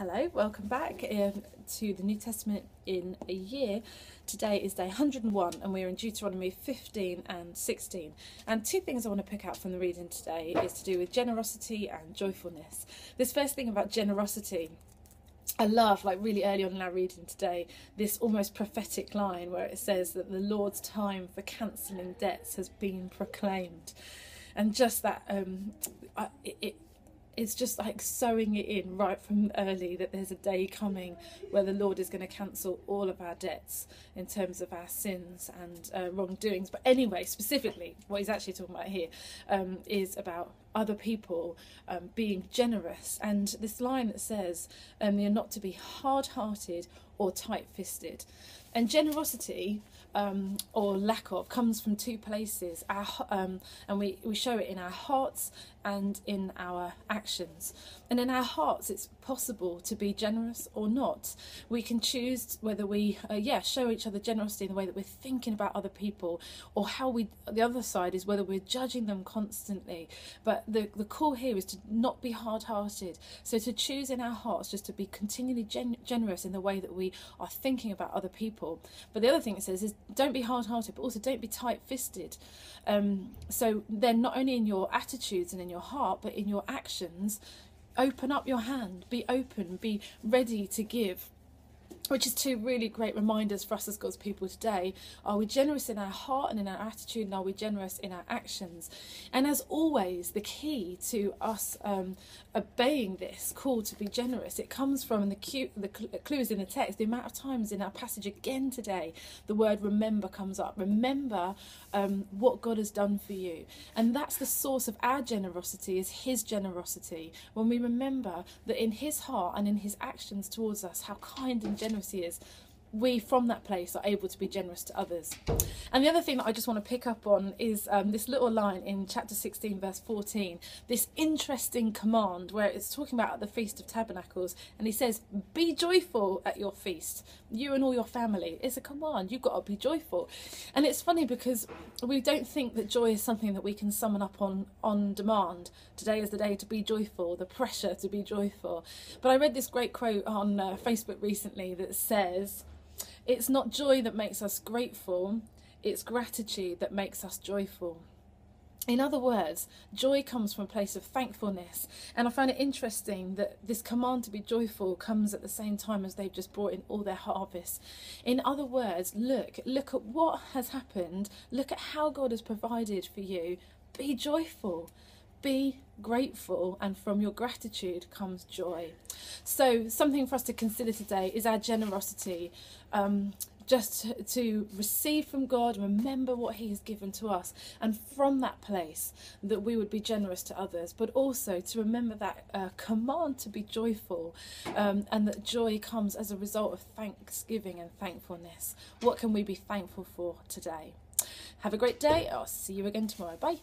Hello, welcome back to the New Testament in a year. Today is day 101 and we're in Deuteronomy 15 and 16. And two things I want to pick out from the reading today is to do with generosity and joyfulness. This first thing about generosity, I love, like really early on in our reading today, this almost prophetic line where it says that the Lord's time for cancelling debts has been proclaimed. And just that, it's just like sowing it in right from early that there's a day coming where the Lord is going to cancel all of our debts in terms of our sins and wrongdoings. But anyway, specifically what he's actually talking about here is about other people being generous. And this line that says you're not to be hard-hearted or tight-fisted. And generosity, or lack of, comes from two places, and we show it in our hearts and in our actions. And in our hearts it's possible to be generous or not. We can choose whether we show each other generosity in the way that we're thinking about other people, or the other side is whether we're judging them constantly. But the call here is to not be hard-hearted, so to choose in our hearts just to be continually generous in the way that we are thinking about other people. But the other thing it says is don't be hard-hearted, but also don't be tight-fisted. So then not only in your attitudes and in your heart, but in your actions, open up your hand, be open, be ready to give. Which is two really great reminders for us as God's people today. Are we generous in our heart and in our attitude, and are we generous in our actions? And as always, the key to us obeying this call to be generous, it comes from, and the clue is in the text, the amount of times in our passage again today, the word remember comes up. Remember what God has done for you. And that's the source of our generosity, is his generosity. When we remember that in his heart and in his actions towards us, how kind and generous he is, we from that place are able to be generous to others. And the other thing that I just want to pick up on is this little line in chapter 16 verse 14, this interesting command where it's talking about at the Feast of Tabernacles, and he says, be joyful at your feast, you and all your family. It's a command, you've got to be joyful. And it's funny because we don't think that joy is something that we can summon up on demand. Today is the day to be joyful, the pressure to be joyful. But I read this great quote on Facebook recently that says, it's not joy that makes us grateful, it's gratitude that makes us joyful. In other words, joy comes from a place of thankfulness. And I find it interesting that this command to be joyful comes at the same time as they've just brought in all their harvest. In other words, look at what has happened, look at how God has provided for you. Be joyful. Be grateful, and from your gratitude comes joy. So something for us to consider today is our generosity, just to receive from God, remember what he has given to us, and from that place that we would be generous to others, but also to remember that command to be joyful, and that joy comes as a result of thanksgiving and thankfulness. What can we be thankful for today? Have a great day. I'll see you again tomorrow. Bye.